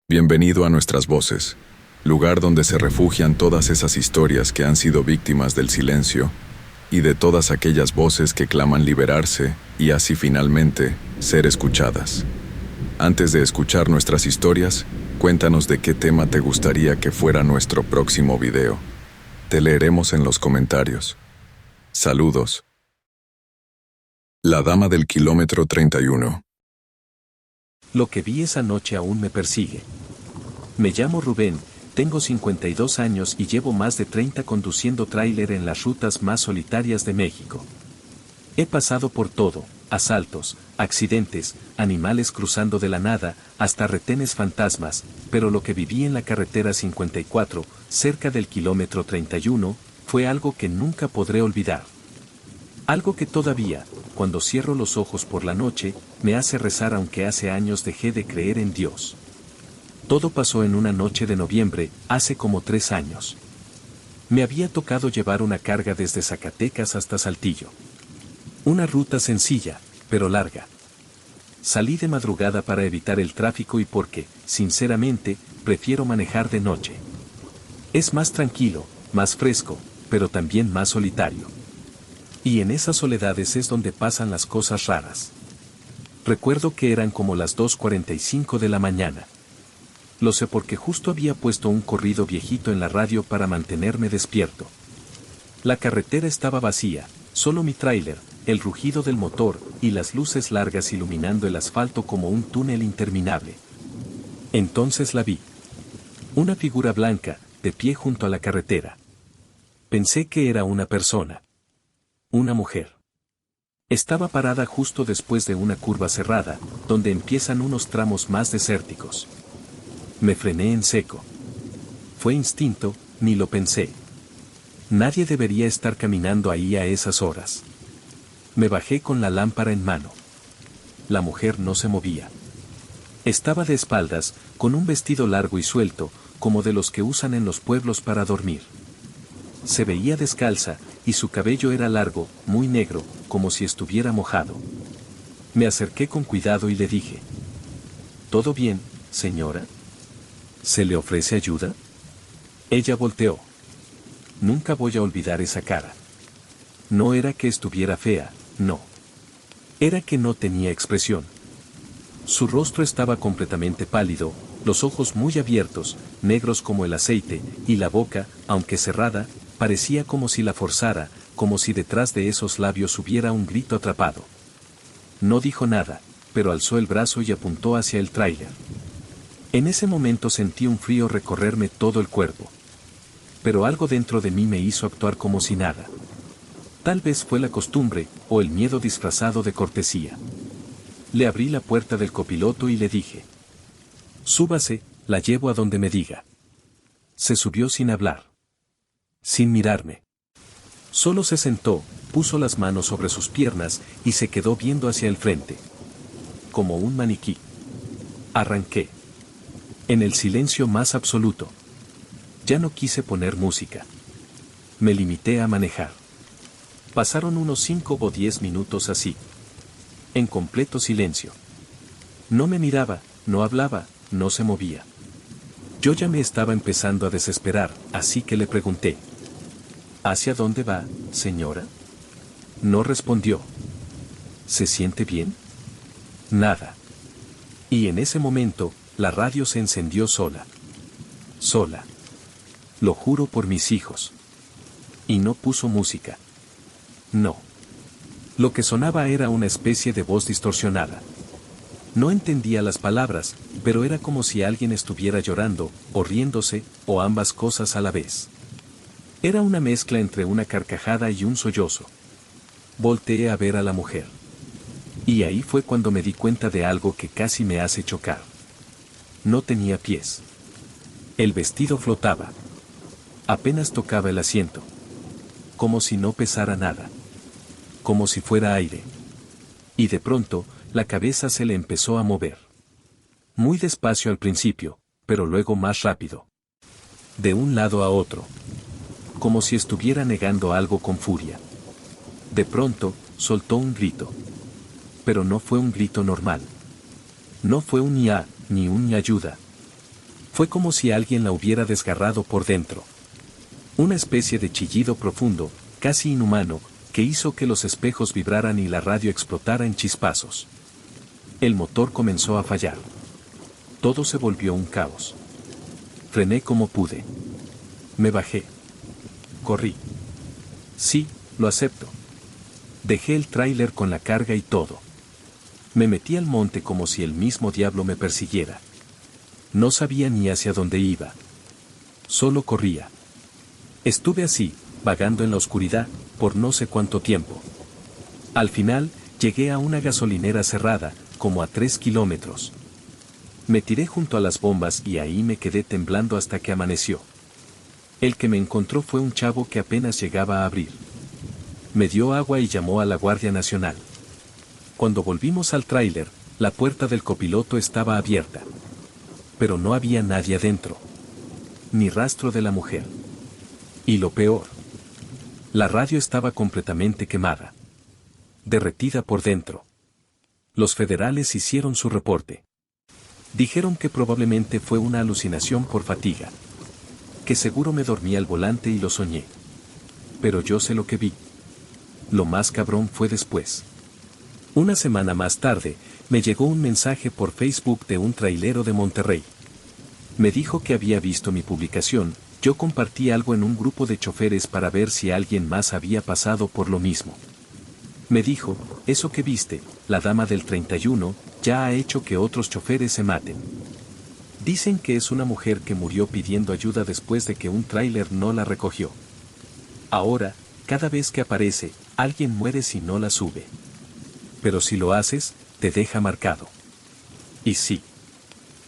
Bienvenido a Nuestras Voces, lugar donde se refugian todas esas historias que han sido víctimas del silencio y de todas aquellas voces que claman liberarse y así finalmente ser escuchadas. Antes de escuchar nuestras historias, cuéntanos de qué tema te gustaría que fuera nuestro próximo video. Te leeremos en los comentarios. Saludos. La dama del kilómetro 31. Lo que vi esa noche aún me persigue. Me llamo Rubén, tengo 52 años y llevo más de 30 conduciendo tráiler en las rutas más solitarias de México. He pasado por todo, asaltos, accidentes, animales cruzando de la nada, hasta retenes fantasmas, pero lo que viví en la carretera 54, cerca del kilómetro 31, fue algo que nunca podré olvidar. Algo que todavía, cuando cierro los ojos por la noche, me hace rezar aunque hace años dejé de creer en Dios. Todo pasó en una noche de noviembre, hace como 3 años. Me había tocado llevar una carga desde Zacatecas hasta Saltillo. Una ruta sencilla, pero larga. Salí de madrugada para evitar el tráfico y porque, sinceramente, prefiero manejar de noche. Es más tranquilo, más fresco, pero también más solitario. Y en esas soledades es donde pasan las cosas raras. Recuerdo que eran como las 2:45 de la mañana. Lo sé porque justo había puesto un corrido viejito en la radio para mantenerme despierto. La carretera estaba vacía, solo mi tráiler, el rugido del motor y las luces largas iluminando el asfalto como un túnel interminable. Entonces la vi. Una figura blanca, de pie junto a la carretera. Pensé que era una persona. Una mujer. Estaba parada justo después de una curva cerrada, donde empiezan unos tramos más desérticos. Me frené en seco. Fue instinto, ni lo pensé. Nadie debería estar caminando ahí a esas horas. Me bajé con la lámpara en mano. La mujer no se movía. Estaba de espaldas, con un vestido largo y suelto, como de los que usan en los pueblos para dormir. Se veía descalza, y su cabello era largo, muy negro, como si estuviera mojado. Me acerqué con cuidado y le dije: ¿Todo bien, señora? ¿Se le ofrece ayuda? Ella volteó. Nunca voy a olvidar esa cara. No era que estuviera fea, no. Era que no tenía expresión. Su rostro estaba completamente pálido, los ojos muy abiertos, negros como el aceite, y la boca, aunque cerrada, parecía como si la forzara, como si detrás de esos labios hubiera un grito atrapado. No dijo nada, pero alzó el brazo y apuntó hacia el tráiler. En ese momento sentí un frío recorrerme todo el cuerpo. Pero algo dentro de mí me hizo actuar como si nada. Tal vez fue la costumbre, o el miedo disfrazado de cortesía. Le abrí la puerta del copiloto y le dije: súbase, la llevo a donde me diga. Se subió sin hablar. Sin mirarme. Solo se sentó, puso las manos sobre sus piernas y se quedó viendo hacia el frente. Como un maniquí. Arranqué. En el silencio más absoluto. Ya no quise poner música. Me limité a manejar. Pasaron unos 5 o 10 minutos así. En completo silencio. No me miraba, no hablaba, no se movía. Yo ya me estaba empezando a desesperar, así que le pregunté: ¿hacia dónde va, señora? No respondió. ¿Se siente bien? Nada. Y en ese momento, la radio se encendió sola. Sola. Lo juro por mis hijos. Y no puso música. No. Lo que sonaba era una especie de voz distorsionada. No entendía las palabras, pero era como si alguien estuviera llorando, o riéndose, o ambas cosas a la vez. Era una mezcla entre una carcajada y un sollozo. Volteé a ver a la mujer. Y ahí fue cuando me di cuenta de algo que casi me hace chocar. No tenía pies. El vestido flotaba. Apenas tocaba el asiento. Como si no pesara nada. Como si fuera aire. Y de pronto, la cabeza se le empezó a mover. Muy despacio al principio, pero luego más rápido. De un lado a otro. Como si estuviera negando algo con furia. De pronto, soltó un grito. Pero no fue un grito normal. No fue un ya, ni un ayuda. Fue como si alguien la hubiera desgarrado por dentro. Una especie de chillido profundo, casi inhumano, que hizo que los espejos vibraran y la radio explotara en chispazos. El motor comenzó a fallar. Todo se volvió un caos. Frené como pude. Me bajé. Corrí. Sí, lo acepto. Dejé el tráiler con la carga y todo. Me metí al monte como si el mismo diablo me persiguiera. No sabía ni hacia dónde iba. Solo corría. Estuve así, vagando en la oscuridad, por no sé cuánto tiempo. Al final, llegué a una gasolinera cerrada, como a 3 kilómetros. Me tiré junto a las bombas y ahí me quedé temblando hasta que amaneció. El que me encontró fue un chavo que apenas llegaba a abrir. Me dio agua y llamó a la Guardia Nacional. Cuando volvimos al tráiler, la puerta del copiloto estaba abierta. Pero no había nadie adentro. Ni rastro de la mujer. Y lo peor. La radio estaba completamente quemada. Derretida por dentro. Los federales hicieron su reporte. Dijeron que probablemente fue una alucinación por fatiga. Que seguro me dormí al volante y lo soñé. Pero yo sé lo que vi. Lo más cabrón fue después. Una semana más tarde, me llegó un mensaje por Facebook de un trailero de Monterrey. Me dijo que había visto mi publicación. Yo compartí algo en un grupo de choferes para ver si alguien más había pasado por lo mismo. Me dijo, eso que viste, la dama del 31, ya ha hecho que otros choferes se maten. Dicen que es una mujer que murió pidiendo ayuda después de que un tráiler no la recogió. Ahora, cada vez que aparece, alguien muere si no la sube. Pero si lo haces, te deja marcado. Y sí.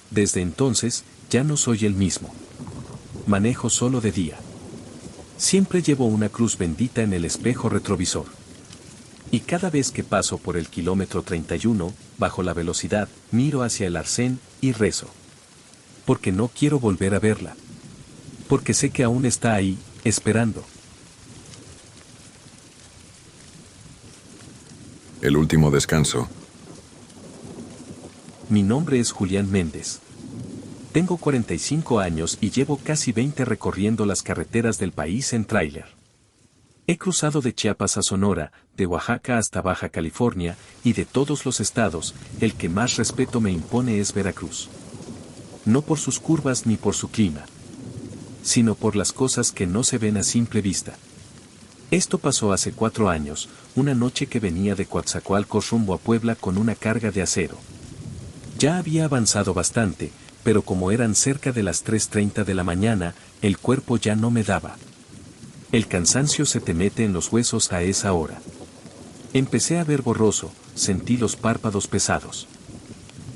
Desde entonces, ya no soy el mismo. Manejo solo de día. Siempre llevo una cruz bendita en el espejo retrovisor. Y cada vez que paso por el kilómetro 31, bajo la velocidad, miro hacia el arcén y rezo. Porque no quiero volver a verla. Porque sé que aún está ahí, esperando. El último descanso. Mi nombre es Julián Méndez. Tengo 45 años y llevo casi 20 recorriendo las carreteras del país en tráiler. He cruzado de Chiapas a Sonora, de Oaxaca hasta Baja California, y de todos los estados, el que más respeto me impone es Veracruz. No por sus curvas ni por su clima, sino por las cosas que no se ven a simple vista. Esto pasó hace 4 años, una noche que venía de Coatzacoalcos rumbo a Puebla con una carga de acero. Ya había avanzado bastante, pero como eran cerca de las 3:30 de la mañana, el cuerpo ya no me daba. El cansancio se te mete en los huesos a esa hora. Empecé a ver borroso, sentí los párpados pesados.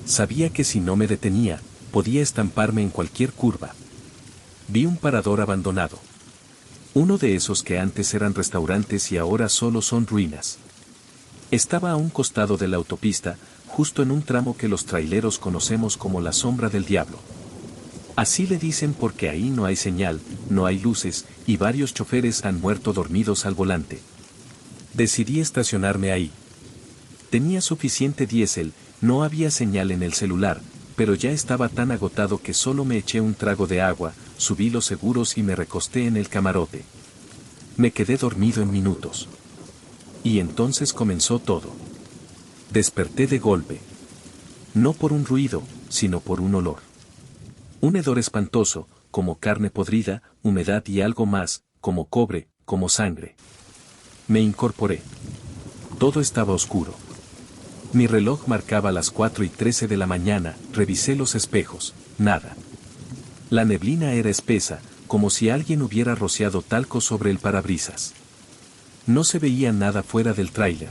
Sabía que si no me detenía, podía estamparme en cualquier curva. Vi un parador abandonado. Uno de esos que antes eran restaurantes y ahora solo son ruinas. Estaba a un costado de la autopista, justo en un tramo que los traileros conocemos como la sombra del diablo. Así le dicen porque ahí no hay señal, no hay luces, y varios choferes han muerto dormidos al volante. Decidí estacionarme ahí. Tenía suficiente diésel, no había señal en el celular, pero ya estaba tan agotado que solo me eché un trago de agua, subí los seguros y me recosté en el camarote. Me quedé dormido en minutos. Y entonces comenzó todo. Desperté de golpe. No por un ruido, sino por un olor. Un hedor espantoso, como carne podrida, humedad y algo más, como cobre, como sangre. Me incorporé. Todo estaba oscuro. Mi reloj marcaba las 4:13 de la mañana, revisé los espejos, nada. La neblina era espesa, como si alguien hubiera rociado talco sobre el parabrisas. No se veía nada fuera del tráiler.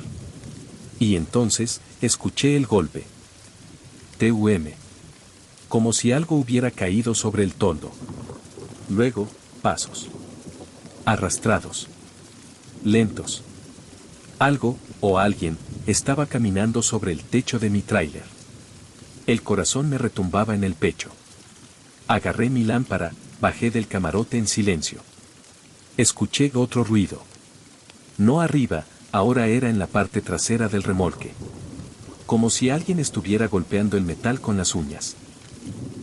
Y entonces, escuché el golpe. TUM. Como si algo hubiera caído sobre el toldo. Luego, pasos. Arrastrados. Lentos. Algo, o alguien, estaba caminando sobre el techo de mi tráiler. El corazón me retumbaba en el pecho. Agarré mi lámpara, bajé del camarote en silencio. Escuché otro ruido. No arriba, ahora era en la parte trasera del remolque. Como si alguien estuviera golpeando el metal con las uñas.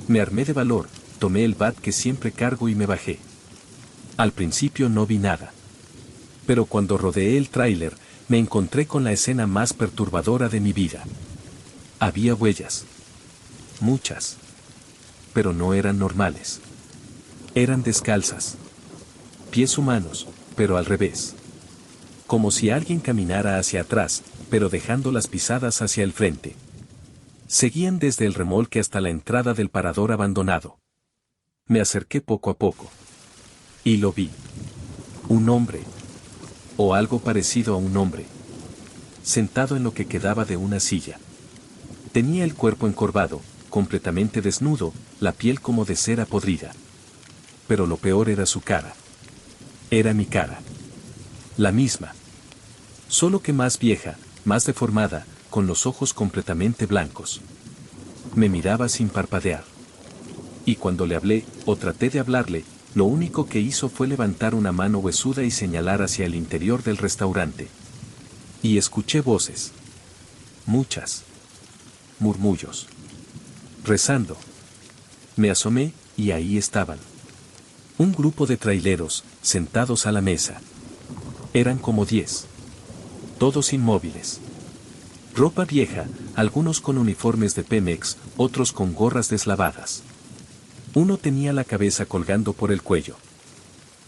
Me armé de valor, tomé el bat que siempre cargo y me bajé. Al principio no vi nada. Pero cuando rodeé el tráiler, me encontré con la escena más perturbadora de mi vida. Había huellas. Muchas. Pero no eran normales. Eran descalzas. Pies humanos, pero al revés. Como si alguien caminara hacia atrás, pero dejando las pisadas hacia el frente. Seguían desde el remolque hasta la entrada del parador abandonado. Me acerqué poco a poco. Y lo vi. Un hombre. O algo parecido a un hombre. Sentado en lo que quedaba de una silla. Tenía el cuerpo encorvado, completamente desnudo, la piel como de cera podrida. Pero lo peor era su cara. Era mi cara. La misma. Solo que más vieja, más deformada, con los ojos completamente blancos. Me miraba sin parpadear. Y cuando le hablé, o traté de hablarle, lo único que hizo fue levantar una mano huesuda y señalar hacia el interior del restaurante. Y escuché voces. Muchas. Murmullos. Rezando. Me asomé, y ahí estaban. Un grupo de traileros, sentados a la mesa. Eran como 10. Todos inmóviles. Ropa vieja, algunos con uniformes de Pemex, otros con gorras deslavadas. Uno tenía la cabeza colgando por el cuello.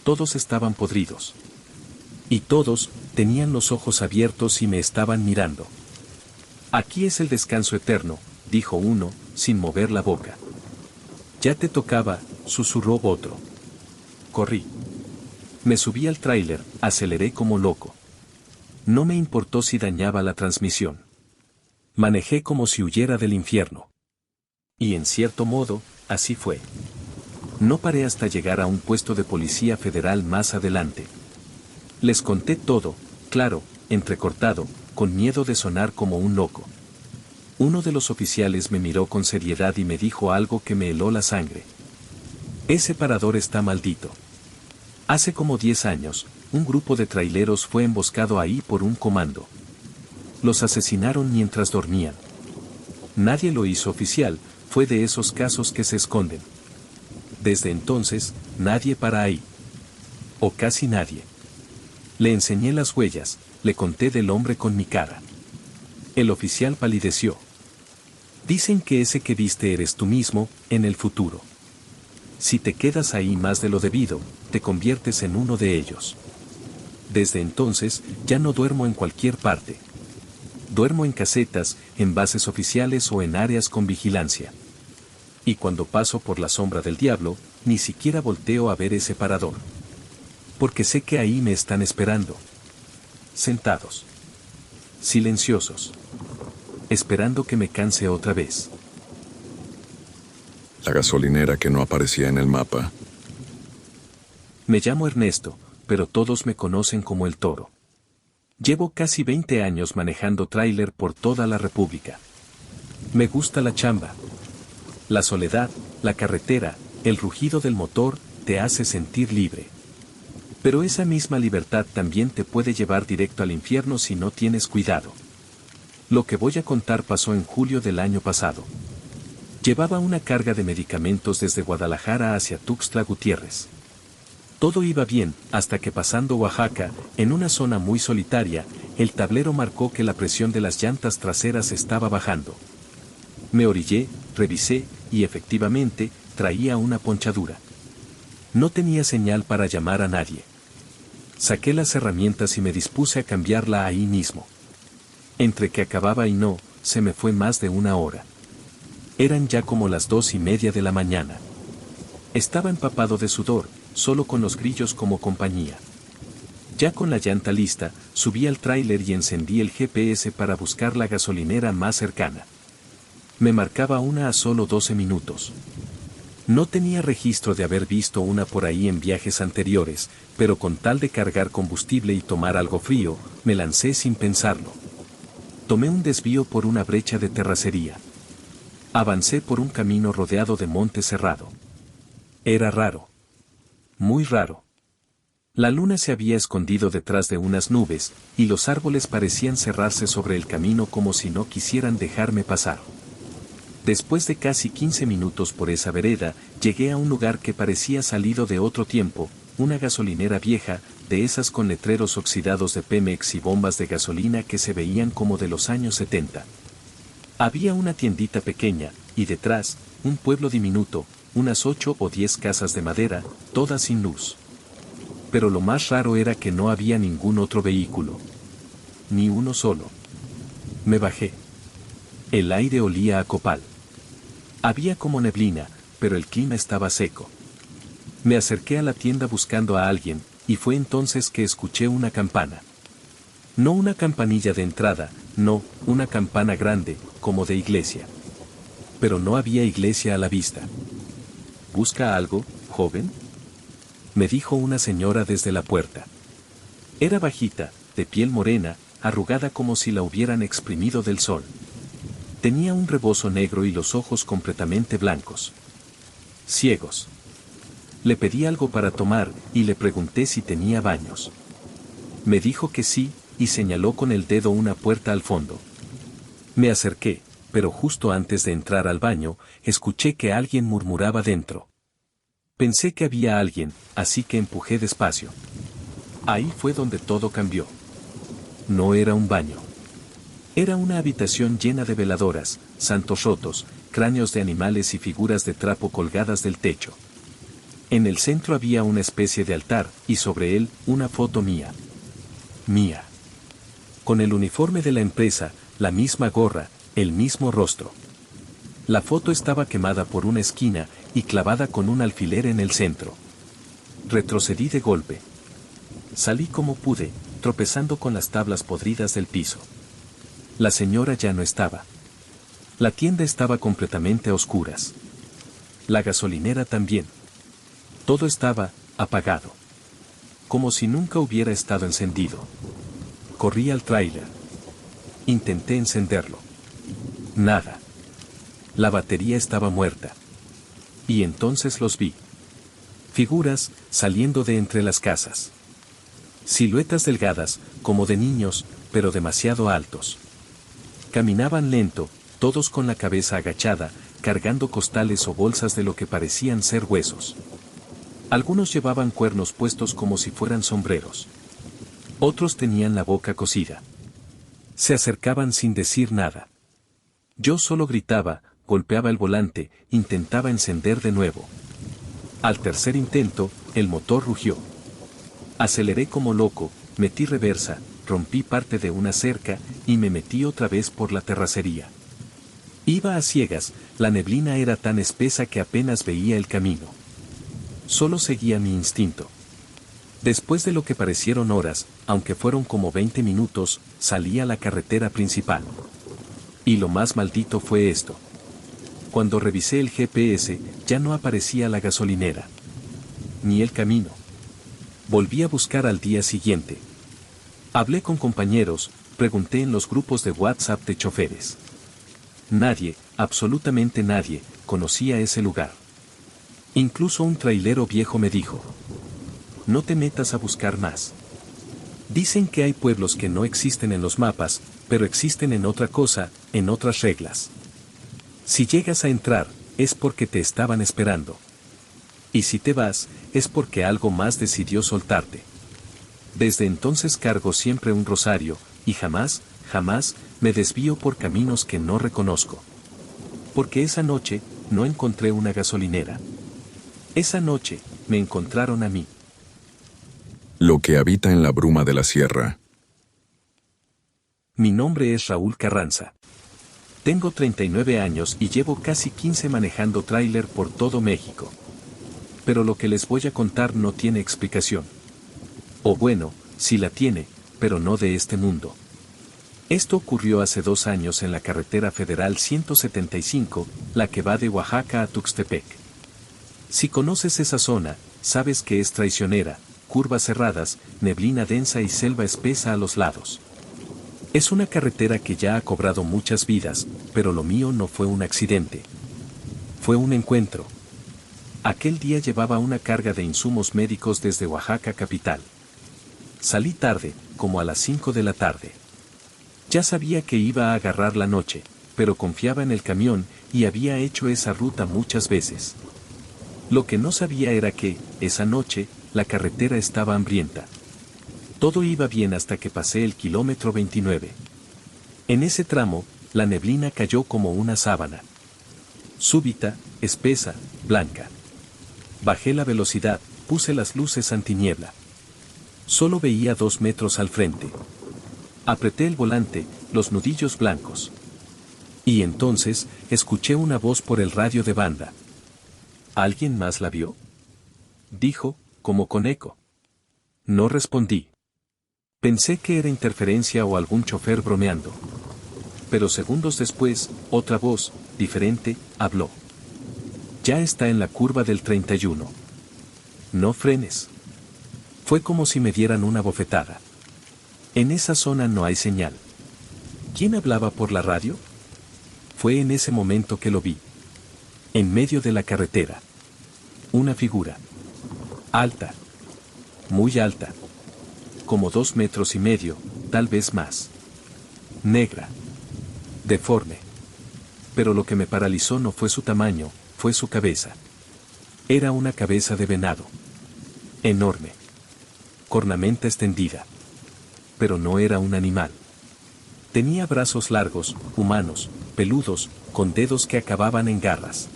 Todos estaban podridos. Y todos tenían los ojos abiertos y me estaban mirando. Aquí es el descanso eterno, dijo uno, sin mover la boca. Ya te tocaba, susurró otro. Corrí. Me subí al tráiler, aceleré como loco. No me importó si dañaba la transmisión. Manejé como si huyera del infierno. Y en cierto modo, así fue. No paré hasta llegar a un puesto de policía federal más adelante. Les conté todo, claro, entrecortado, con miedo de sonar como un loco. Uno de los oficiales me miró con seriedad y me dijo algo que me heló la sangre. Ese parador está maldito. Hace como 10 años, un grupo de traileros fue emboscado ahí por un comando. Los asesinaron mientras dormían. Nadie lo hizo oficial, fue de esos casos que se esconden. Desde entonces, nadie para ahí. O casi nadie. Le enseñé las huellas, le conté del hombre con mi cara. El oficial palideció. Dicen que ese que viste eres tú mismo, en el futuro. Si te quedas ahí más de lo debido, te conviertes en uno de ellos. Desde entonces, ya no duermo en cualquier parte. Duermo en casetas, en bases oficiales o en áreas con vigilancia. Y cuando paso por la sombra del diablo, ni siquiera volteo a ver ese parador. Porque sé que ahí me están esperando. Sentados. Silenciosos. Esperando que me canse otra vez. La gasolinera que no aparecía en el mapa. Me llamo Ernesto, pero todos me conocen como el Toro. Llevo casi 20 años manejando tráiler por toda la República. Me gusta la chamba. La soledad, la carretera, el rugido del motor, te hace sentir libre. Pero esa misma libertad también te puede llevar directo al infierno si no tienes cuidado. Lo que voy a contar pasó en julio del año pasado. Llevaba una carga de medicamentos desde Guadalajara hacia Tuxtla Gutiérrez. Todo iba bien, hasta que pasando Oaxaca, en una zona muy solitaria, el tablero marcó que la presión de las llantas traseras estaba bajando. Me orillé, revisé, y efectivamente, traía una ponchadura. No tenía señal para llamar a nadie. Saqué las herramientas y me dispuse a cambiarla ahí mismo. Entre que acababa y no, se me fue más de una hora. Eran ya como las 2:30 de la mañana. Estaba empapado de sudor, solo con los grillos como compañía. Ya con la llanta lista, subí al tráiler y encendí el GPS para buscar la gasolinera más cercana. Me marcaba una a solo 12 minutos. No tenía registro de haber visto una por ahí en viajes anteriores, pero con tal de cargar combustible y tomar algo frío, me lancé sin pensarlo. Tomé un desvío por una brecha de terracería. Avancé por un camino rodeado de monte cerrado. Era raro. Muy raro. La luna se había escondido detrás de unas nubes, y los árboles parecían cerrarse sobre el camino como si no quisieran dejarme pasar. Después de casi 15 minutos por esa vereda, llegué a un lugar que parecía salido de otro tiempo, una gasolinera vieja, de esas con letreros oxidados de Pemex y bombas de gasolina que se veían como de los años 70. Había una tiendita pequeña, y detrás, un pueblo diminuto, unas 8 o 10 casas de madera, todas sin luz. Pero lo más raro era que no había ningún otro vehículo. Ni uno solo. Me bajé. El aire olía a copal. Había como neblina, pero el clima estaba seco. Me acerqué a la tienda buscando a alguien, y fue entonces que escuché una campana. No una campanilla de entrada, no, una campana grande, como de iglesia. Pero no había iglesia a la vista. ¿Busca algo, joven?, me dijo una señora desde la puerta. Era bajita, de piel morena, arrugada como si la hubieran exprimido del sol. Tenía un rebozo negro y los ojos completamente blancos. Ciegos. Le pedí algo para tomar y le pregunté si tenía baños. Me dijo que sí, y señaló con el dedo una puerta al fondo. Me acerqué, pero justo antes de entrar al baño, escuché que alguien murmuraba dentro. Pensé que había alguien, así que empujé despacio. Ahí fue donde todo cambió. No era un baño. Era una habitación llena de veladoras, santos rotos, cráneos de animales y figuras de trapo colgadas del techo. En el centro había una especie de altar, y sobre él, una foto mía. Mía. Con el uniforme de la empresa, la misma gorra, el mismo rostro. La foto estaba quemada por una esquina y clavada con un alfiler en el centro. Retrocedí de golpe. Salí como pude, tropezando con las tablas podridas del piso. La señora ya no estaba. La tienda estaba completamente a oscuras. La gasolinera también. Todo estaba apagado. Como si nunca hubiera estado encendido. Corrí al tráiler. Intenté encenderlo. Nada. La batería estaba muerta. Y entonces los vi. Figuras, saliendo de entre las casas. Siluetas delgadas, como de niños, pero demasiado altos. Caminaban lento, todos con la cabeza agachada, cargando costales o bolsas de lo que parecían ser huesos. Algunos llevaban cuernos puestos como si fueran sombreros. Otros tenían la boca cosida. Se acercaban sin decir nada. Yo solo gritaba, golpeaba el volante, intentaba encender de nuevo. Al tercer intento, el motor rugió. Aceleré como loco, metí reversa, rompí parte de una cerca y me metí otra vez por la terracería. Iba a ciegas, la neblina era tan espesa que apenas veía el camino. Solo seguía mi instinto. Después de lo que parecieron horas, aunque fueron como 20 minutos, salí a la carretera principal. Y lo más maldito fue esto. Cuando revisé el GPS, ya no aparecía la gasolinera. Ni el camino. Volví a buscar al día siguiente. Hablé con compañeros, pregunté en los grupos de WhatsApp de choferes. Nadie, absolutamente nadie, conocía ese lugar. Incluso un trailero viejo me dijo: no te metas a buscar más. Dicen que hay pueblos que no existen en los mapas, pero existen en otra cosa, en otras reglas. Si llegas a entrar, es porque te estaban esperando. Y si te vas, es porque algo más decidió soltarte. Desde entonces cargo siempre un rosario, y jamás, jamás, me desvío por caminos que no reconozco. Porque esa noche, no encontré una gasolinera. Esa noche, me encontraron a mí. Lo que habita en la bruma de la sierra. Mi nombre es Raúl Carranza. Tengo 39 años y llevo casi 15 manejando tráiler por todo México. Pero lo que les voy a contar no tiene explicación. O bueno, sí la tiene, pero no de este mundo. Esto ocurrió hace 2 años en la carretera federal 175, la que va de Oaxaca a Tuxtepec. Si conoces esa zona, sabes que es traicionera, curvas cerradas, neblina densa y selva espesa a los lados. Es una carretera que ya ha cobrado muchas vidas, pero lo mío no fue un accidente. Fue un encuentro. Aquel día llevaba una carga de insumos médicos desde Oaxaca capital. Salí tarde, como a las 5 de la tarde. Ya sabía que iba a agarrar la noche, pero confiaba en el camión y había hecho esa ruta muchas veces. Lo que no sabía era que, esa noche, la carretera estaba hambrienta. Todo iba bien hasta que pasé el kilómetro 29. En ese tramo, la neblina cayó como una sábana. Súbita, espesa, blanca. Bajé la velocidad, puse las luces antiniebla. Solo veía 2 metros al frente. Apreté el volante, los nudillos blancos. Y entonces, escuché una voz por el radio de banda. ¿Alguien más la vio?, dijo, como con eco. No respondí. Pensé que era interferencia o algún chofer bromeando. Pero segundos después, otra voz, diferente, habló. Ya está en la curva del 31. No frenes. Fue como si me dieran una bofetada. En esa zona no hay señal. ¿Quién hablaba por la radio? Fue en ese momento que lo vi. En medio de la carretera. Una figura. Alta. Muy alta. Como 2 metros y medio, tal vez más. Negra. Deforme. Pero lo que me paralizó no fue su tamaño, fue su cabeza. Era una cabeza de venado. Enorme. Cornamenta extendida. Pero no era un animal. Tenía brazos largos, humanos, peludos, con dedos que acababan en garras.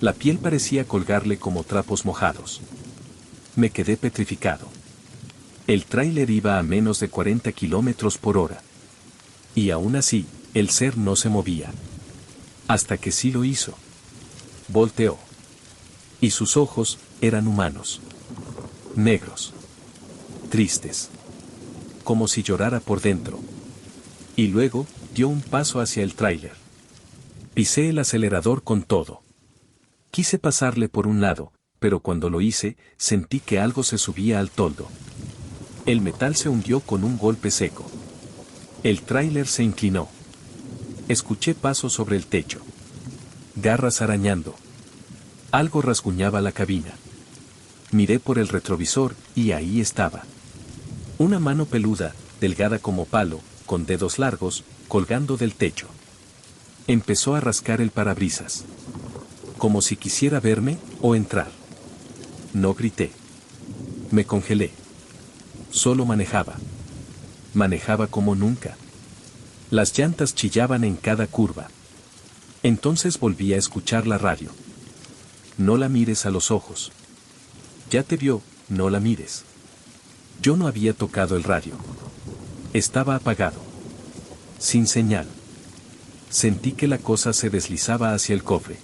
La piel parecía colgarle como trapos mojados. Me quedé petrificado. El tráiler iba a menos de 40 kilómetros por hora. Y aún así, el ser no se movía. Hasta que sí lo hizo. Volteó. Y sus ojos eran humanos. Negros. Tristes. Como si llorara por dentro. Y luego, dio un paso hacia el tráiler. Pisé el acelerador con todo. Quise pasarle por un lado, pero cuando lo hice, sentí que algo se subía al toldo. El metal se hundió con un golpe seco. El tráiler se inclinó. Escuché pasos sobre el techo. Garras arañando. Algo rasguñaba la cabina. Miré por el retrovisor y ahí estaba. Una mano peluda, delgada como palo, con dedos largos, colgando del techo. Empezó a rascar el parabrisas. Como si quisiera verme o entrar. No grité. Me congelé. Solo manejaba. Manejaba como nunca. Las llantas chillaban en cada curva. Entonces volví a escuchar la radio. No la mires a los ojos. Ya te vio, no la mires. Yo no había tocado el radio. Estaba apagado. Sin señal. Sentí que la cosa se deslizaba hacia el cofre.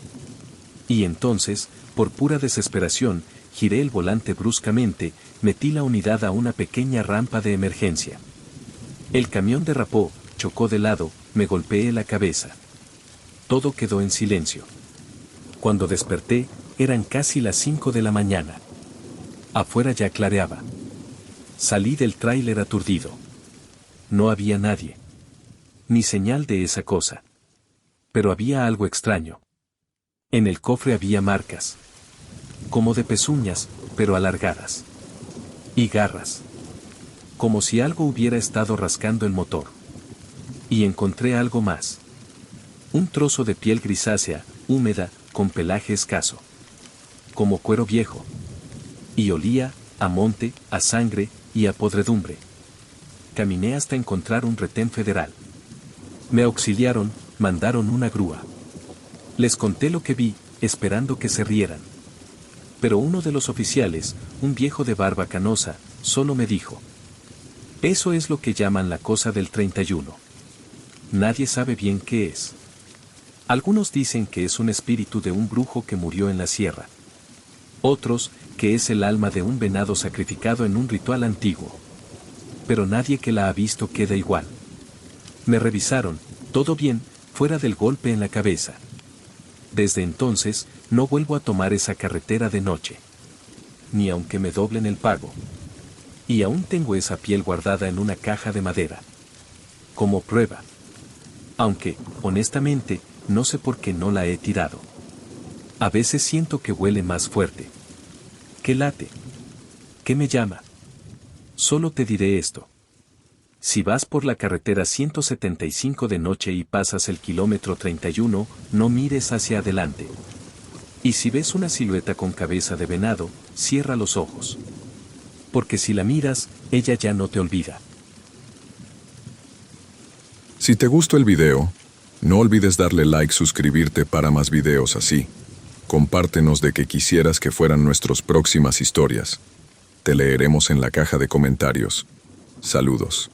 Y entonces, por pura desesperación, giré el volante bruscamente, metí la unidad a una pequeña rampa de emergencia. El camión derrapó, chocó de lado, me golpeé la cabeza. Todo quedó en silencio. Cuando desperté, eran casi las 5 de la mañana. Afuera ya clareaba. Salí del tráiler aturdido. No había nadie. Ni señal de esa cosa. Pero había algo extraño. En el cofre había marcas. Como de pezuñas, pero alargadas. Y garras. Como si algo hubiera estado rascando el motor. Y encontré algo más. Un trozo de piel grisácea, húmeda, con pelaje escaso. Como cuero viejo. Y olía a monte, a sangre y a podredumbre. Caminé hasta encontrar un retén federal. Me auxiliaron, mandaron una grúa. Les conté lo que vi, esperando que se rieran. Pero uno de los oficiales, un viejo de barba canosa, solo me dijo: eso es lo que llaman la cosa del 31. Nadie sabe bien qué es. Algunos dicen que es un espíritu de un brujo que murió en la sierra. Otros, que es el alma de un venado sacrificado en un ritual antiguo. Pero nadie que la ha visto queda igual. Me revisaron, todo bien, fuera del golpe en la cabeza. Desde entonces, no vuelvo a tomar esa carretera de noche. Ni aunque me doblen el pago. Y aún tengo esa piel guardada en una caja de madera. Como prueba. Aunque, honestamente, no sé por qué no la he tirado. A veces siento que huele más fuerte. ¿Qué late? ¿Qué me llama? Solo te diré esto. Si vas por la carretera 175 de noche y pasas el kilómetro 31, no mires hacia adelante. Y si ves una silueta con cabeza de venado, cierra los ojos. Porque si la miras, ella ya no te olvida. Si te gustó el video, no olvides darle like, suscribirte para más videos así. Compártenos de que quisieras que fueran nuestras próximas historias. Te leeremos en la caja de comentarios. Saludos.